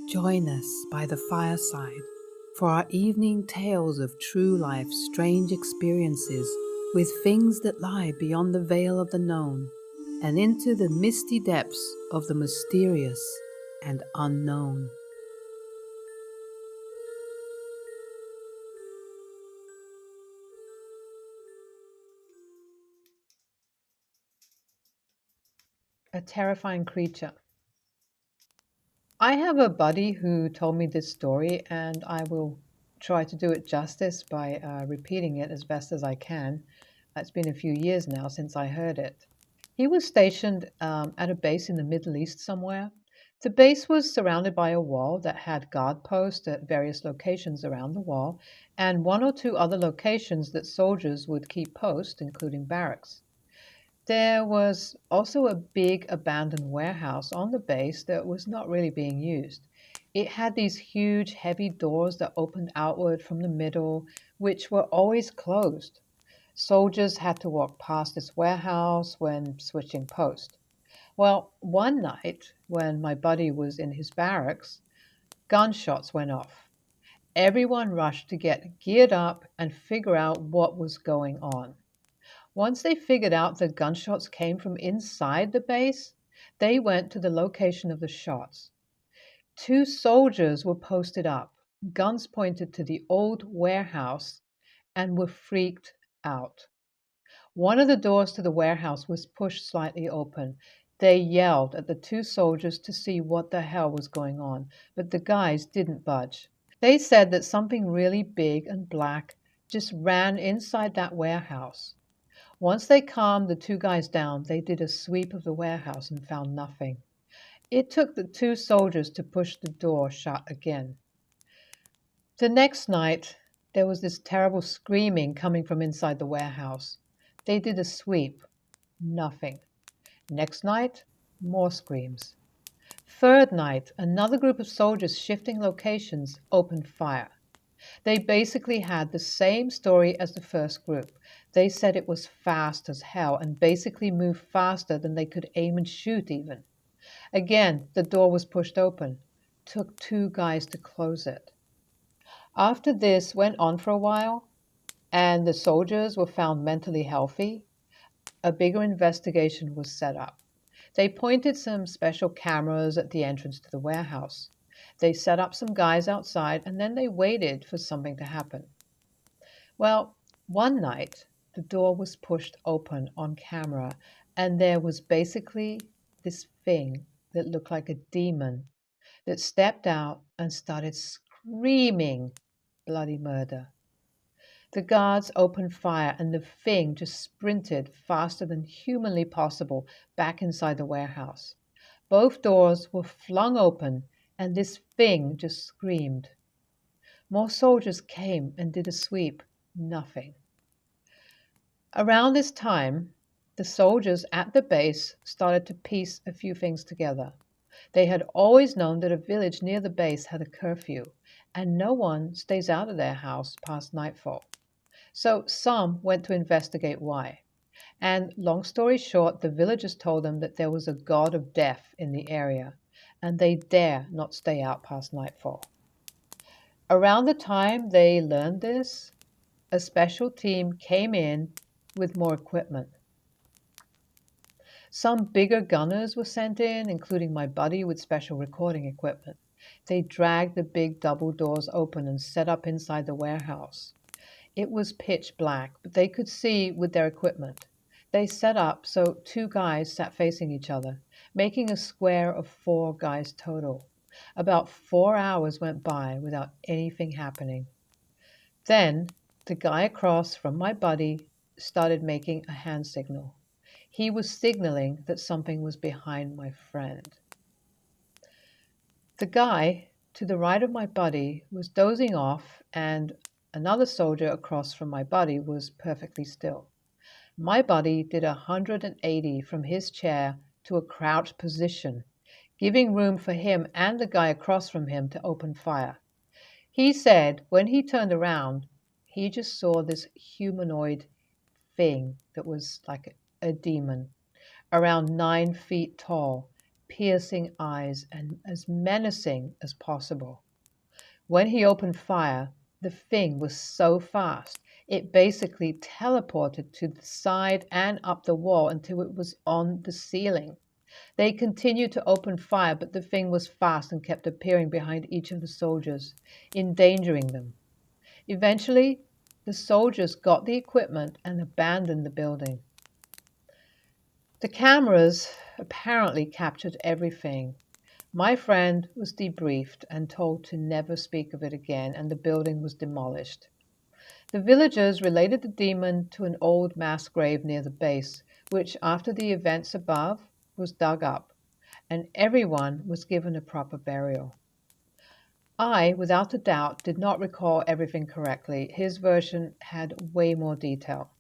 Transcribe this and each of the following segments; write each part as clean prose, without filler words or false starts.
Join us by the fireside for our evening tales of true life, strange experiences with things that lie beyond the veil of the known and into the misty depths of the mysterious and unknown. A terrifying creature. I have a buddy who told me this story, and I will try to do it justice by repeating it as best as I can. It's been a few years now since I heard it. He was stationed at a base in the Middle East somewhere. The base was surrounded by a wall that had guard posts at various locations around the wall, and one or two other locations that soldiers would keep post, including barracks. There was also a big abandoned warehouse on the base that was not really being used. It had these huge, heavy doors that opened outward from the middle, which were always closed. Soldiers had to walk past this warehouse when switching post. Well, one night when my buddy was in his barracks, gunshots went off. Everyone rushed to get geared up and figure out what was going on. Once they figured out the gunshots came from inside the base, they went to the location of the shots. Two soldiers were posted up, guns pointed to the old warehouse, and were freaked out. One of the doors to the warehouse was pushed slightly open. They yelled at the two soldiers to see what the hell was going on, but the guys didn't budge. They said that something really big and black just ran inside that warehouse. Once they calmed the two guys down, they did a sweep of the warehouse and found nothing. It took the two soldiers to push the door shut again. The next night, there was this terrible screaming coming from inside the warehouse. They did a sweep. Nothing. Next night, more screams. Third night, another group of soldiers shifting locations opened fire. They basically had the same story as the first group. They said it was fast as hell and basically moved faster than they could aim and shoot even. Again, the door was pushed open. Took two guys to close it. After this went on for a while, and the soldiers were found mentally healthy, a bigger investigation was set up. They pointed some special cameras at the entrance to the warehouse. They set up some guys outside, and then they waited for something to happen. Well, one night the door was pushed open on camera, and there was basically this thing that looked like a demon that stepped out and started screaming bloody murder. The guards opened fire, and the thing just sprinted faster than humanly possible back inside the warehouse. Both doors were flung open, and this thing just screamed. More soldiers came and did a sweep. Nothing. Around this time, the soldiers at the base started to piece a few things together. They had always known that a village near the base had a curfew, and no one stays out of their house past nightfall. So some went to investigate why. And long story short, the villagers told them that there was a god of death in the area, and they dare not stay out past nightfall. Around the time they learned this, a special team came in with more equipment. Some bigger gunners were sent in, including my buddy with special recording equipment. They dragged the big double doors open and set up inside the warehouse. It was pitch black, but they could see with their equipment. They set up so two guys sat facing each other, making a square of four guys total. About 4 hours went by without anything happening. Then the guy across from my buddy started making a hand signal. He was signaling that something was behind my friend. The guy to the right of my buddy was dozing off, and another soldier across from my buddy was perfectly still. My buddy did 180 from his chair to a crouched position, giving room for him and the guy across from him to open fire. He said when he turned around, he just saw this humanoid thing that was like a demon, around 9 feet tall, piercing eyes and as menacing as possible. When he opened fire, the thing was so fast, it basically teleported to the side and up the wall until it was on the ceiling. They continued to open fire, but the thing was fast and kept appearing behind each of the soldiers, endangering them. Eventually, the soldiers got the equipment and abandoned the building. The cameras apparently captured everything. My friend was debriefed and told to never speak of it again, and the building was demolished. The villagers related the demon to an old mass grave near the base, which, after the events above, was dug up, and everyone was given a proper burial. I, without a doubt, did not recall everything correctly. His version had way more detail.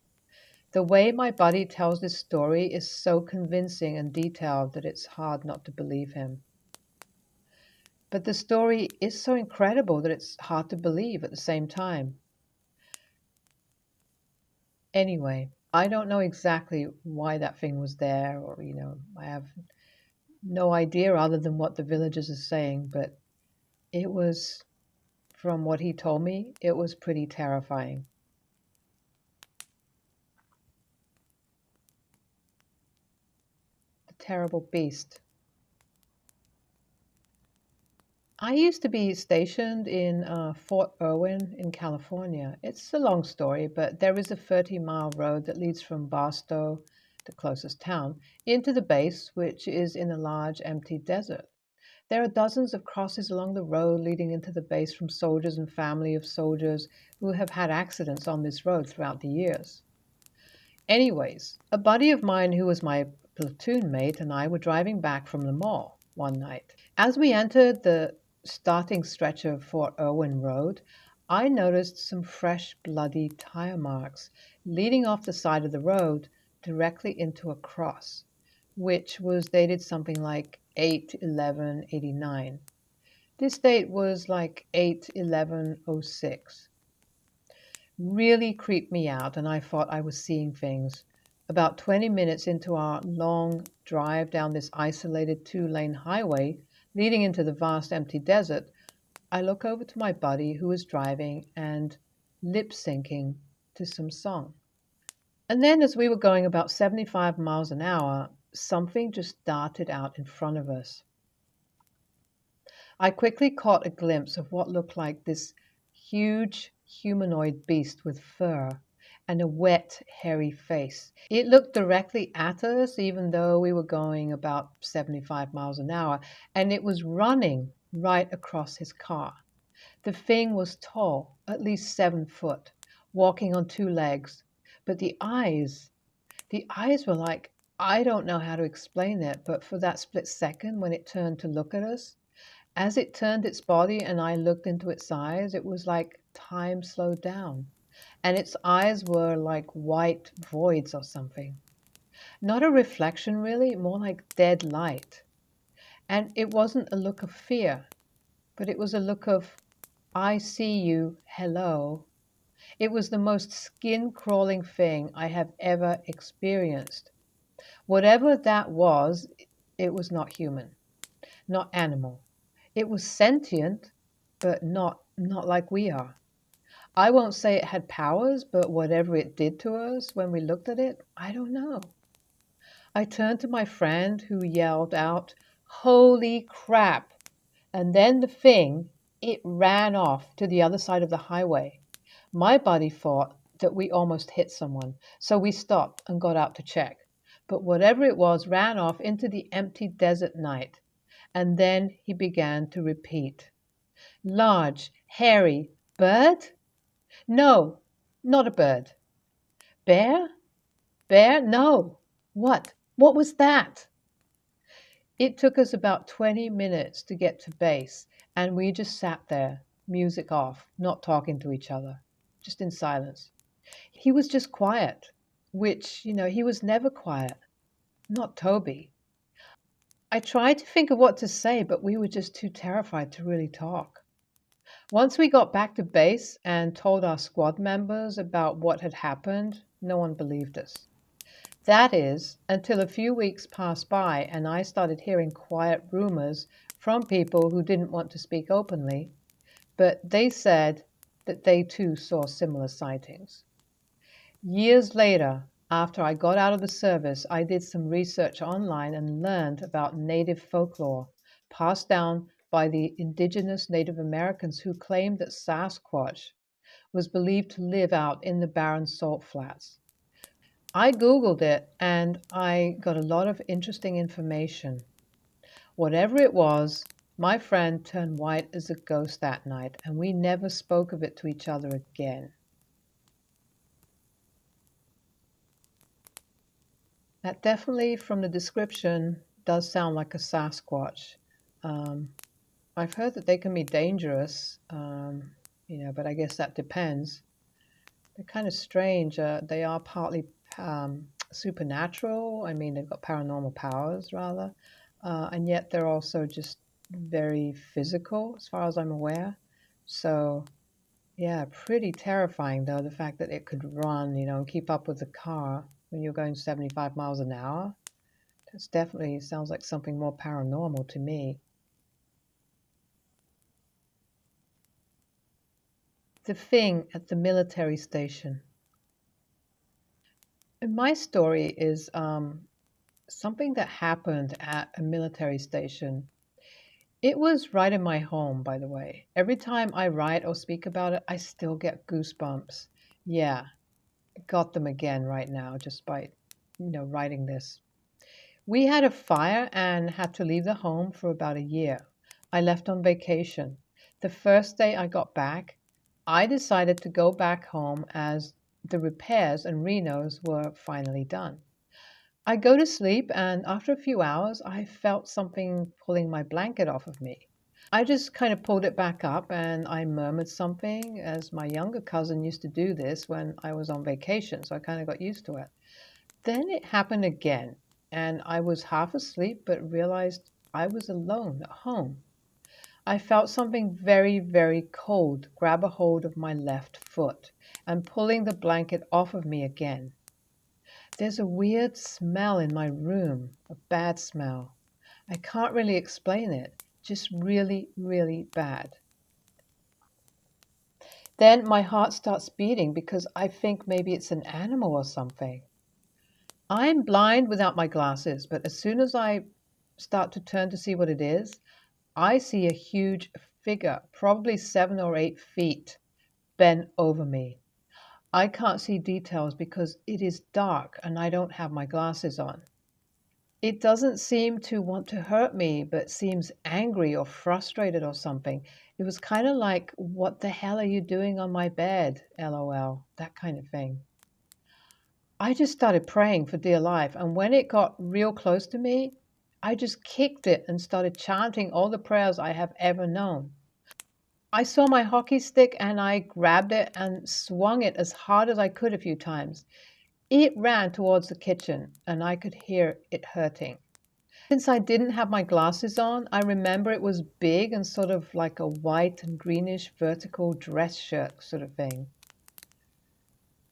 The way my buddy tells this story is so convincing and detailed that it's hard not to believe him. But the story is so incredible that it's hard to believe at the same time. Anyway, I don't know exactly why that thing was there, or, I have no idea other than what the villagers are saying, but it was, from what he told me, it was pretty terrifying. The terrible beast. I used to be stationed in Fort Irwin in California. It's a long story, but there is a 30-mile road that leads from Barstow, the closest town, into the base, which is in a large empty desert. There are dozens of crosses along the road leading into the base from soldiers and family of soldiers who have had accidents on this road throughout the years. Anyways, a buddy of mine who was my platoon mate and I were driving back from the mall one night. As we entered the starting stretch of Fort Irwin Road, I noticed some fresh, bloody tire marks leading off the side of the road directly into a cross, which was dated something like 8/11/89. This date was like 8/11/06. Really creeped me out, and I thought I was seeing things. About 20 minutes into our long drive down this isolated two-lane highway leading into the vast empty desert, I look over to my buddy who was driving and lip syncing to some song. And then, as we were going about 75 miles an hour, something just darted out in front of us. I quickly caught a glimpse of what looked like this huge humanoid beast with fur and a wet, hairy face. It looked directly at us, even though we were going about 75 miles an hour, and it was running right across his car. The thing was tall, at least 7 foot, walking on two legs, but the eyes were like, I don't know how to explain it, but for that split second when it turned to look at us, as it turned its body and I looked into its eyes, it was like time slowed down. And its eyes were like white voids or something. Not a reflection, really, more like dead light. And it wasn't a look of fear, but it was a look of, I see you, hello. It was the most skin crawling thing I have ever experienced. Whatever that was, it was not human, not animal. It was sentient, but not like we are. I won't say it had powers, but whatever it did to us when we looked at it, I don't know. I turned to my friend who yelled out, "Holy crap!" And then the thing, it ran off to the other side of the highway. My buddy thought that we almost hit someone, so we stopped and got out to check. But whatever it was ran off into the empty desert night. And then he began to repeat. Large, hairy, bird? No, not a bird. Bear? Bear? No. What? What was that? It took us about 20 minutes to get to base, and we just sat there, music off, not talking to each other, just in silence. He was just quiet, which, he was never quiet. Not Toby. I tried to think of what to say, but we were just too terrified to really talk. Once we got back to base and told our squad members about what had happened, no one believed us. That is, until a few weeks passed by and I started hearing quiet rumors from people who didn't want to speak openly, but they said that they too saw similar sightings. Years later, after I got out of the service, I did some research online and learned about native folklore passed down by the indigenous Native Americans who claimed that Sasquatch was believed to live out in the barren salt flats. I Googled it and I got a lot of interesting information. Whatever it was, my friend turned white as a ghost that night, and we never spoke of it to each other again. That definitely, from the description, does sound like a Sasquatch. Um, I've heard that they can be dangerous, but I guess that depends. They're kind of strange. They are partly supernatural. I mean, they've got paranormal powers, rather, and yet they're also just very physical, as far as I'm aware. So, yeah, pretty terrifying, though, the fact that it could run, and keep up with the car when you're going 75 miles an hour. That's definitely sounds like something more paranormal to me. The thing at the military station. And my story is something that happened at a military station. It was right in my home, by the way. Every time I write or speak about it, I still get goosebumps. Yeah, got them again right now just by, writing this. We had a fire and had to leave the home for about a year. I left on vacation. The first day I got back, I decided to go back home as the repairs and renos were finally done. I go to sleep, and after a few hours, I felt something pulling my blanket off of me. I just kind of pulled it back up and I murmured something, as my younger cousin used to do this when I was on vacation, so I kind of got used to it. Then it happened again, and I was half asleep but realized I was alone at home. I felt something very, very cold grab a hold of my left foot and pulling the blanket off of me again. There's a weird smell in my room, a bad smell. I can't really explain it, just really, really bad. Then my heart starts beating because I think maybe it's an animal or something. I'm blind without my glasses, but as soon as I start to turn to see what it is, I see a huge figure, probably 7 or 8 feet, bent over me. I can't see details because it is dark and I don't have my glasses on. It doesn't seem to want to hurt me, but seems angry or frustrated or something. It was kind of like, "What the hell are you doing on my bed? LOL," that kind of thing. I just started praying for dear life, and when it got real close to me, I just kicked it and started chanting all the prayers I have ever known. I saw my hockey stick and I grabbed it and swung it as hard as I could a few times. It ran towards the kitchen and I could hear it hurting. Since I didn't have my glasses on, I remember it was big and sort of like a white and greenish vertical dress shirt sort of thing.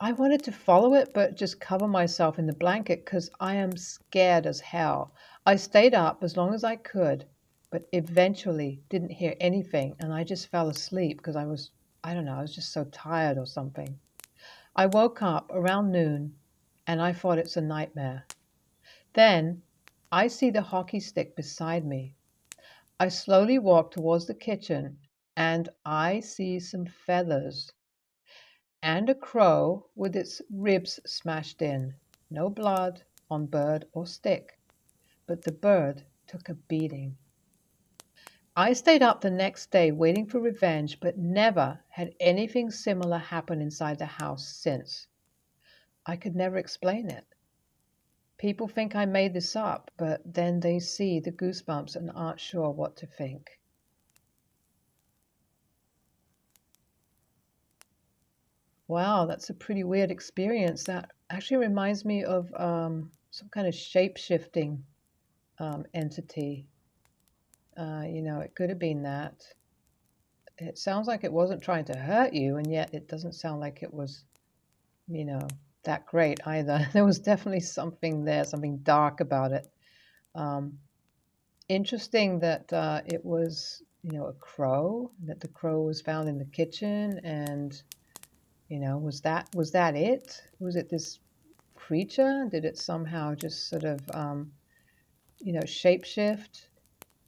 I wanted to follow it, but just cover myself in the blanket because I am scared as hell. I stayed up as long as I could, but eventually didn't hear anything and I just fell asleep because I don't know, I was just so tired or something. I woke up around noon and I thought it's a nightmare. Then I see the hockey stick beside me. I slowly walk towards the kitchen and I see some feathers and a crow with its ribs smashed in. No blood on bird or stick, but the bird took a beating. I stayed up the next day waiting for revenge, but never had anything similar happen inside the house since. I could never explain it. People think I made this up, but then they see the goosebumps and aren't sure what to think. Wow, that's a pretty weird experience. That actually reminds me of some kind of shape shifting entity. It could have been that. It sounds like it wasn't trying to hurt you, and yet it doesn't sound like it was, you know. that great either. There was definitely something there, something dark about it. Um, Interesting that it was, a crow, that the crow was found in the kitchen, and was that it? Was it this creature? Did it somehow just sort of shapeshift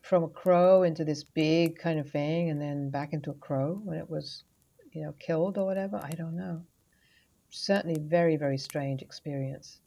from a crow into this big kind of thing, and then back into a crow when it was, killed or whatever? I don't know. Certainly very, very strange experience.